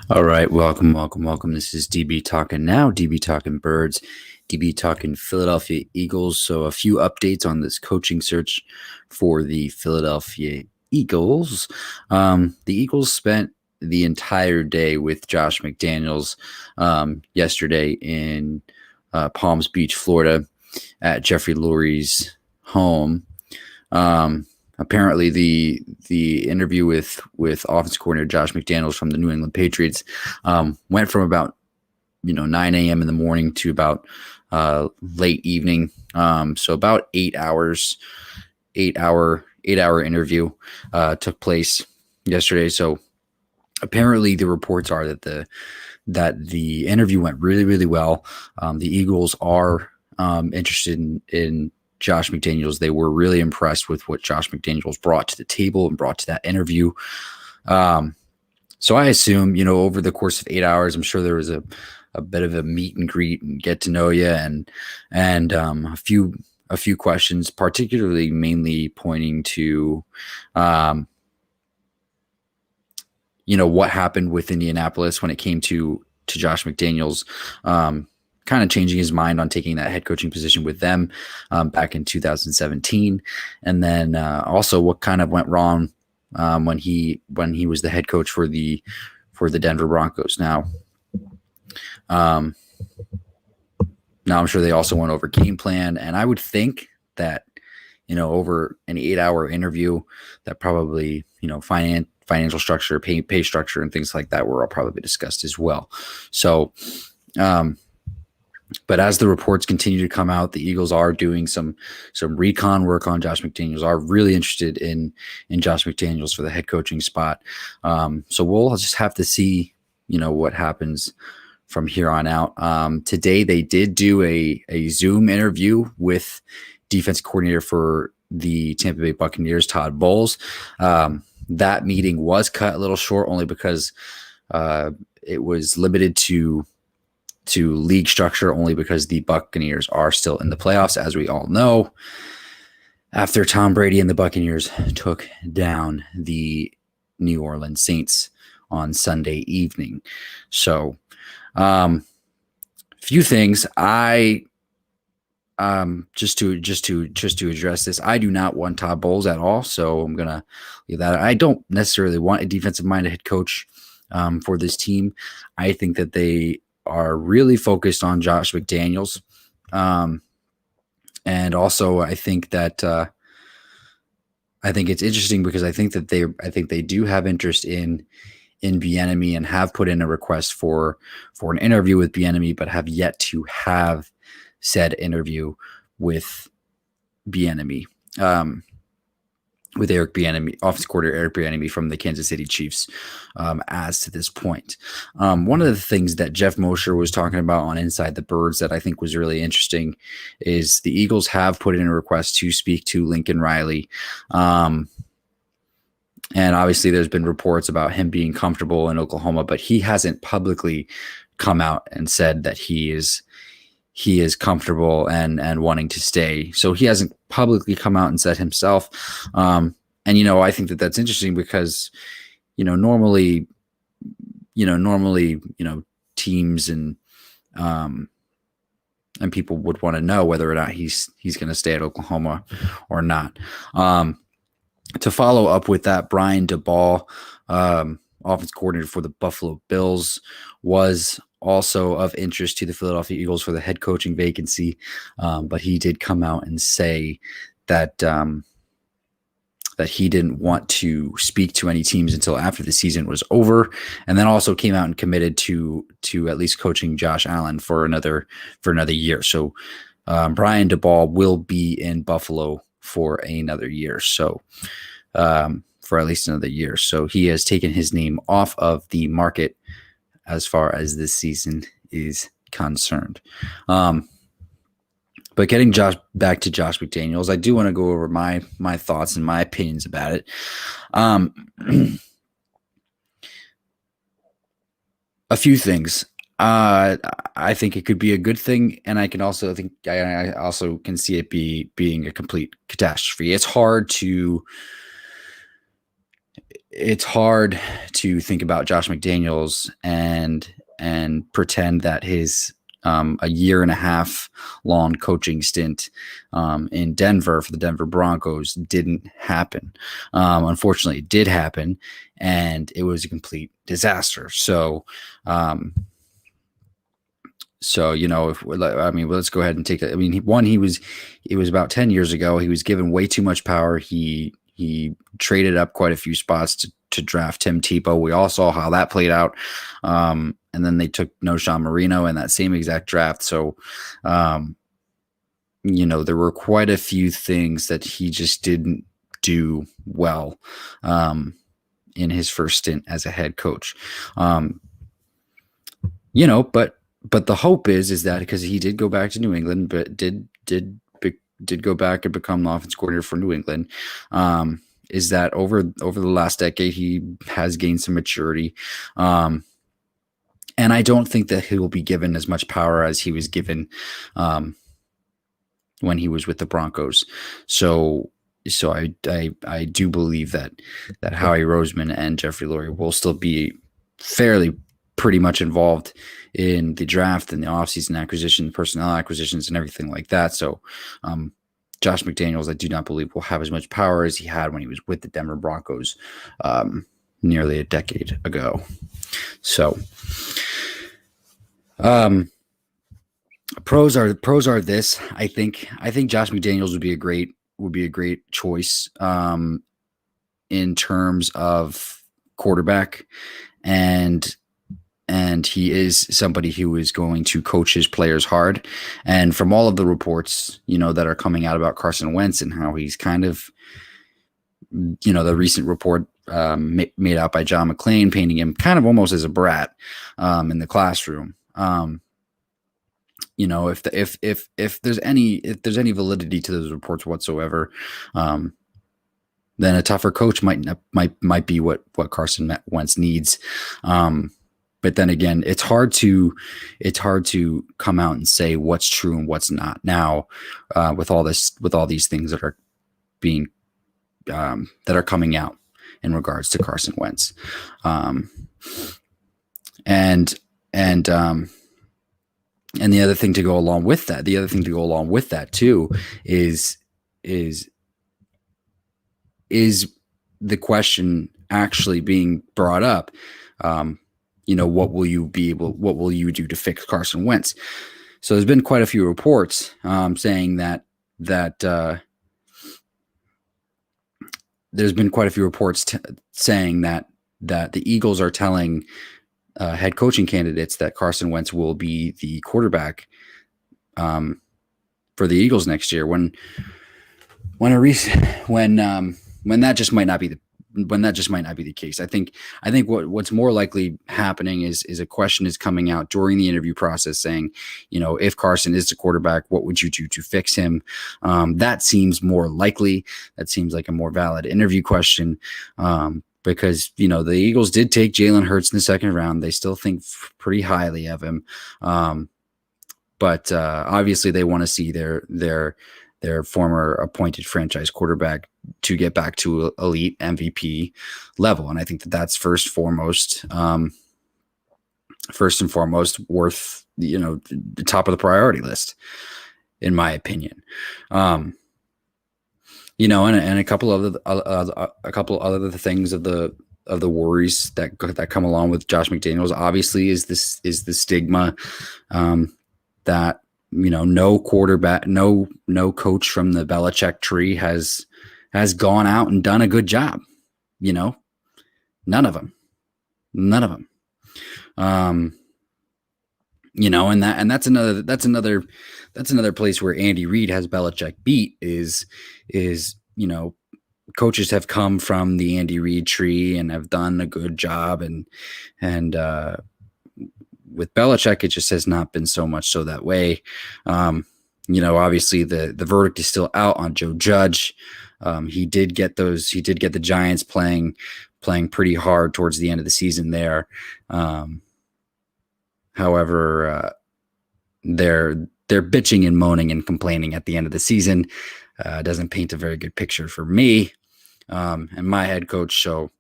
All right, welcome. This is DB Talking Now, DB Talking Birds, DB Talking Philadelphia Eagles. So, a few updates on this coaching search for the Philadelphia Eagles. The Eagles spent the entire day with Josh McDaniels yesterday in Palms Beach, Florida, at Jeffrey Lurie's home. Apparently, the interview with offensive coordinator Josh McDaniels from the New England Patriots went from about 9 a.m. in the morning to about late evening. So about 8 hours, 8 hour interview took place yesterday. So apparently, the reports are that the interview went really well. The Eagles are interested in Josh McDaniels. They were really impressed with what Josh McDaniels brought to the table and brought to that interview. So I assume, over the course of 8 hours, I'm sure there was a bit of a meet and greet and get to know you and a few questions, particularly mainly pointing to, what happened with Indianapolis when it came to Josh McDaniels, kind of changing his mind on taking that head coaching position with them back in 2017, and then also what kind of went wrong when he was the head coach for the Denver Broncos. Now I'm sure they also went over game plan, and I would think that over an 8 hour interview, that probably financial structure, pay structure, and things like that were all probably discussed as well. So. But as the reports continue to come out, the Eagles are doing some recon work on Josh McDaniels, are really interested in Josh McDaniels for the head coaching spot. So we'll just have to see, what happens from here on out. Today they did do a Zoom interview with defense coordinator for the Tampa Bay Buccaneers, Todd Bowles. That meeting was cut a little short only because it was limited to league structure, only because the Buccaneers are still in the playoffs, as we all know, after Tom Brady and the Buccaneers took down the New Orleans Saints on Sunday evening. So, few things. Just to address this, I do not want Todd Bowles at all, so I'm gonna leave that. I don't necessarily want a defensive-minded head coach for this team. I think that they are really focused on Josh McDaniels. And also I think that I think it's interesting because I think they do have interest in Bieniemy and have put in a request for an interview with Bieniemy, but have yet to have said interview with Bieniemy. With Eric Bieniemy, offensive coordinator Eric Bieniemy from the Kansas City Chiefs, as to this point. One of the things that Jeff Mosher was talking about on Inside the Birds that I think was really interesting is the Eagles have put in a request to speak to Lincoln Riley. And obviously there's been reports about him being comfortable in Oklahoma, but he hasn't publicly come out and said that he is comfortable and wanting to stay. So he hasn't publicly come out and said himself. And, I think that that's interesting because, normally, teams and people would want to know whether or not he's going to stay at Oklahoma or not. To follow up with that, Brian DeBall, offense coordinator for the Buffalo Bills, was also of interest to the Philadelphia Eagles for the head coaching vacancy, but he did come out and say that that he didn't want to speak to any teams until after the season was over, and then also came out and committed to at least coaching Josh Allen for another year. So Brian DeBall will be in Buffalo for another year. So for at least another year. So he has taken his name off of the market as far as this season is concerned. But getting back to Josh McDaniels, I do want to go over my thoughts and my opinions about it. A few things. I think it could be a good thing, and I also can see it being a complete catastrophe. It's hard to it's hard to think about Josh McDaniels and pretend that his a year and a half long coaching stint in Denver for the Denver Broncos didn't happen. Unfortunately, it did happen, and it was a complete disaster. So, let's go ahead and take it. I mean, it was about 10 years ago. He was given way too much power. He traded up quite a few spots to draft Tim Tebow. We all saw how that played out. And then they took Noshawn Marino in that same exact draft. So, there were quite a few things that he just didn't do well in his first stint as a head coach. But the hope is that because he did go back to New England, but did go back and become the offense coordinator for New England, is that over the last decade he has gained some maturity, and I don't think that he will be given as much power as he was given when he was with the Broncos. So I do believe that Howie Roseman and Jeffrey Lurie will still be pretty much involved in the draft and the offseason acquisition, personnel acquisitions, and everything like that. So, Josh McDaniels, I do not believe will have as much power as he had when he was with the Denver Broncos nearly a decade ago. So, pros are this. I think Josh McDaniels would be a great choice in terms of quarterback, and he is somebody who is going to coach his players hard. And from all of the reports, that are coming out about Carson Wentz and how he's kind of, the recent report made out by John McClain, painting him kind of almost as a brat in the classroom. If there's any validity to those reports whatsoever, then a tougher coach might be what Carson Wentz needs. But then again, it's hard to come out and say what's true and what's not now, with all these things that are being that are coming out in regards to Carson Wentz, and the other thing to go along with that, too, is the question actually being brought up. What will you do to fix Carson Wentz? So there's been quite a few reports saying that there's been quite a few reports saying that the Eagles are telling head coaching candidates that Carson Wentz will be the quarterback for the Eagles next year. When that just might not be the case. I think what's more likely happening is a question is coming out during the interview process saying, if Carson is the quarterback, what would you do to fix him? That seems more likely. That seems like a more valid interview question, because the Eagles did take Jalen Hurts in the second round. They still think pretty highly of him, but obviously they want to see their former appointed franchise quarterback to get back to elite MVP level. And I think that's first and foremost worth, the top of the priority list, in my opinion. And a couple of other things of the worries that come along with Josh McDaniels, obviously, is the stigma that, no quarterback, no coach from the Belichick tree has gone out and done a good job. None of them. And that's another place where Andy Reid has Belichick beat is coaches have come from the Andy Reid tree and have done a good job, and with Belichick, it just has not been so much so that way. Obviously the verdict is still out on Joe Judge. He did get the Giants playing pretty hard towards the end of the season there. However, their bitching and moaning and complaining at the end of the season doesn't paint a very good picture for me and my head coach. So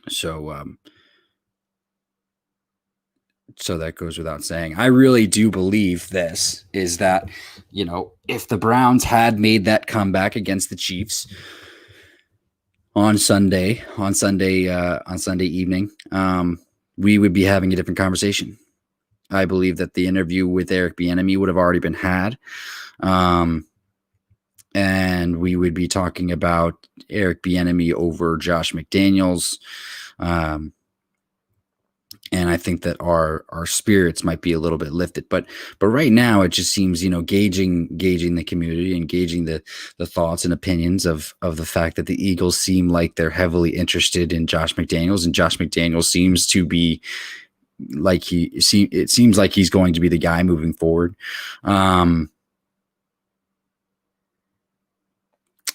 So so that goes without saying. I really do believe this is that, if the Browns had made that comeback against the Chiefs on Sunday evening, we would be having a different conversation. I believe that the interview with Eric Bieniemy would have already been had. And we would be talking about Eric Bieniemy over Josh McDaniels. And I think that our spirits might be a little bit lifted, but right now it just seems, gauging the community and gauging the thoughts and opinions of the fact that the Eagles seem like they're heavily interested in Josh McDaniels, and Josh McDaniels seems to be like it seems like he's going to be the guy moving forward.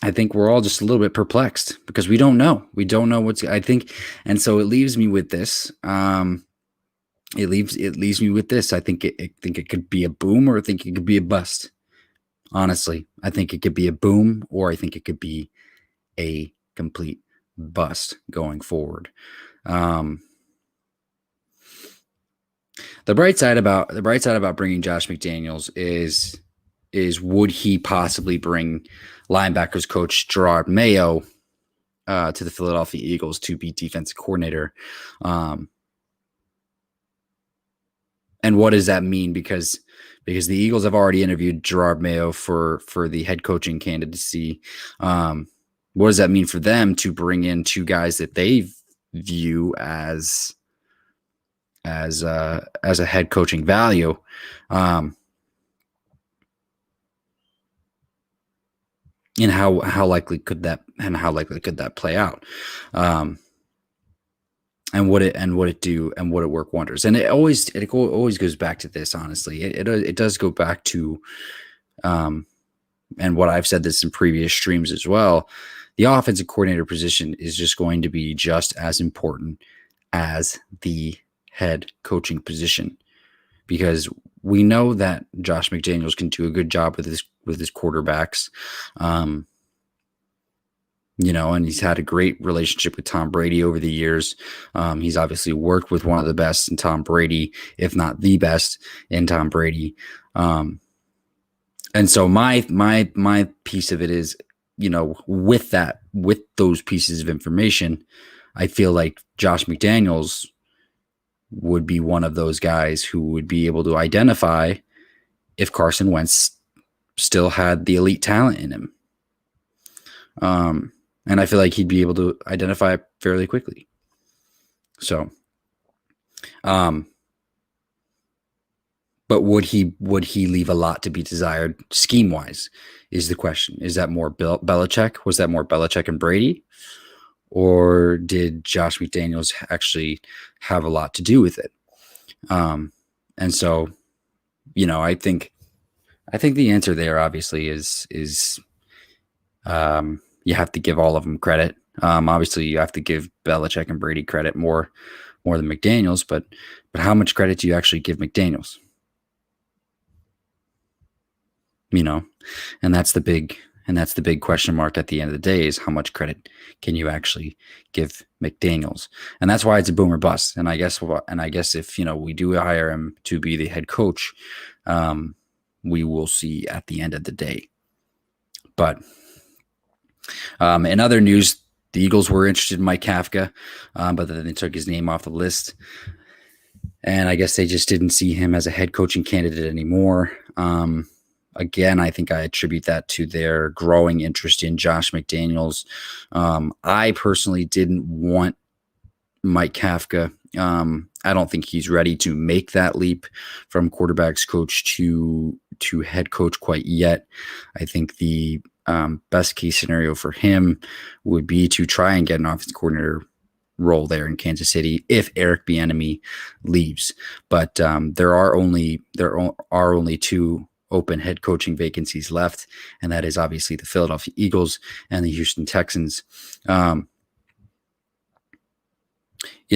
I think we're all just a little bit perplexed because we don't know. We don't know I think, and so it leaves me with this. It leaves me with this. I think it could be a boom, or I think it could be a bust. Honestly, I think it could be a boom, or I think it could be a complete bust going forward. The bright side about bringing Josh McDaniels is would he possibly bring linebackers coach Gerard Mayo to the Philadelphia Eagles to be defensive coordinator? And what does that mean? Because the Eagles have already interviewed Gerard Mayo for the head coaching candidacy. What does that mean for them to bring in two guys that they view as a head coaching value? And how likely could that play out? And would it do, and would it work wonders? And it always goes back to this. Honestly, it does go back to, and what I've said this in previous streams as well. The offensive coordinator position is just going to be just as important as the head coaching position, because we know that Josh McDaniels can do a good job with his quarterbacks. And he's had a great relationship with Tom Brady over the years. He's obviously worked with one of the best in Tom Brady, if not the best in Tom Brady. And so my piece of it is, with those pieces of information, I feel like Josh McDaniels would be one of those guys who would be able to identify if Carson Wentz still had the elite talent in him. And I feel like he'd be able to identify it fairly quickly. So, but would he leave a lot to be desired scheme wise is the question. Is that more Belichick? Was that more Belichick and Brady? Or did Josh McDaniels actually have a lot to do with it? And so, I think the answer there obviously is you have to give all of them credit. Obviously, you have to give Belichick and Brady credit more than McDaniels, but how much credit do you actually give McDaniels? And that's the big question mark at the end of the day, is how much credit can you actually give McDaniels? And that's why it's a boom or bust. And I guess if we do hire him to be the head coach, we will see at the end of the day. But in other news, the Eagles were interested in Mike Kafka, but then they took his name off the list. And I guess they just didn't see him as a head coaching candidate anymore. Again, I think I attribute that to their growing interest in Josh McDaniels. I personally didn't want Mike Kafka. I don't think he's ready to make that leap from quarterbacks coach to head coach quite yet. I think the best case scenario for him would be to try and get an offensive coordinator role there in Kansas City if Eric Bieniemy leaves. But there are only two open head coaching vacancies left, and that is obviously the Philadelphia Eagles and the Houston Texans.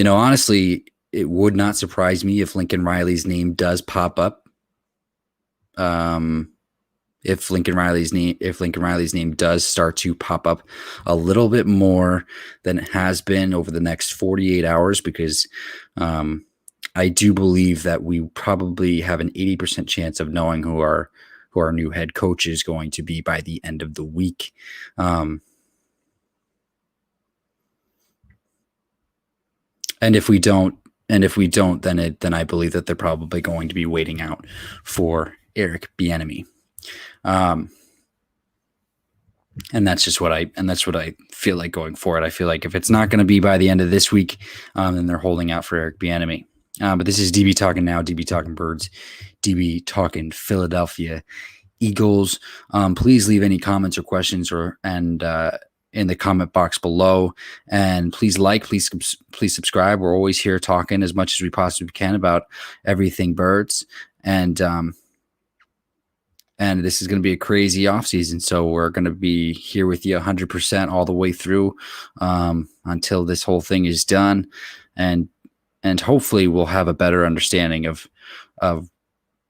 Honestly, it would not surprise me if Lincoln Riley's name does pop up if Lincoln Riley's name does start to pop up a little bit more than it has been over the next 48 hours, because I do believe that we probably have an 80% chance of knowing who our new head coach is going to be by the end of the week. And if we don't, then I believe that they're probably going to be waiting out for Eric Bieniemy. And that's just what I feel like going forward. I feel like if it's not going to be by the end of this week, then they're holding out for Eric Bieniemy. But this is DB talking now, DB talking birds, DB talking Philadelphia Eagles. Please leave any comments or questions in the comment box below, and please please subscribe. We're always here talking as much as we possibly can about everything birds, and this is going to be a crazy offseason, so we're going to be here with you 100% all the way through until this whole thing is done, and hopefully we'll have a better understanding of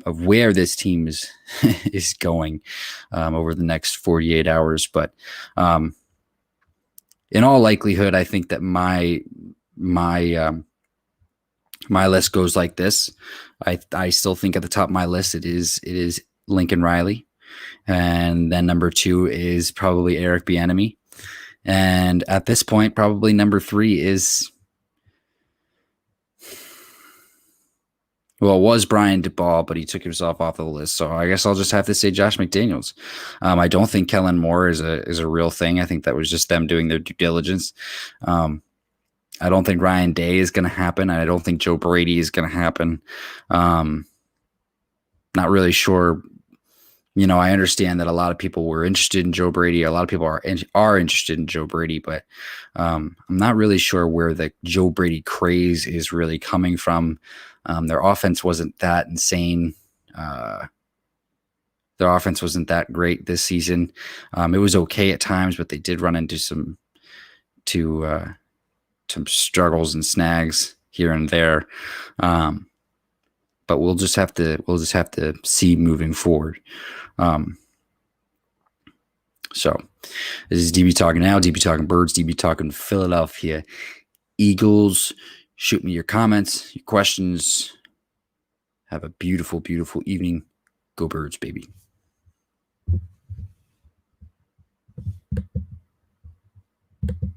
where this team is going over the next 48 hours. But in all likelihood, I think that my list goes like this. I still think at the top of my list it is Lincoln Riley, and then number 2 is probably Eric Bieniemy, and at this point probably number 3 is, well, it was Brian DeBall, but he took himself off the list. So I guess I'll just have to say Josh McDaniels. I don't think Kellen Moore is a real thing. I think that was just them doing their due diligence. I don't think Ryan Day is going to happen. I don't think Joe Brady is going to happen. Not really sure. I understand that a lot of people were interested in Joe Brady. A lot of people are interested in Joe Brady, but I'm not really sure where the Joe Brady craze is really coming from. Their offense wasn't that insane. Their offense wasn't that great this season. It was okay at times, but they did run into some struggles and snags here and there. But we'll just have to see moving forward. So this is DB talking now, DB talking birds, DB talking Philadelphia Eagles. Shoot me your comments, your questions. Have a beautiful, beautiful evening. Go Birds, baby.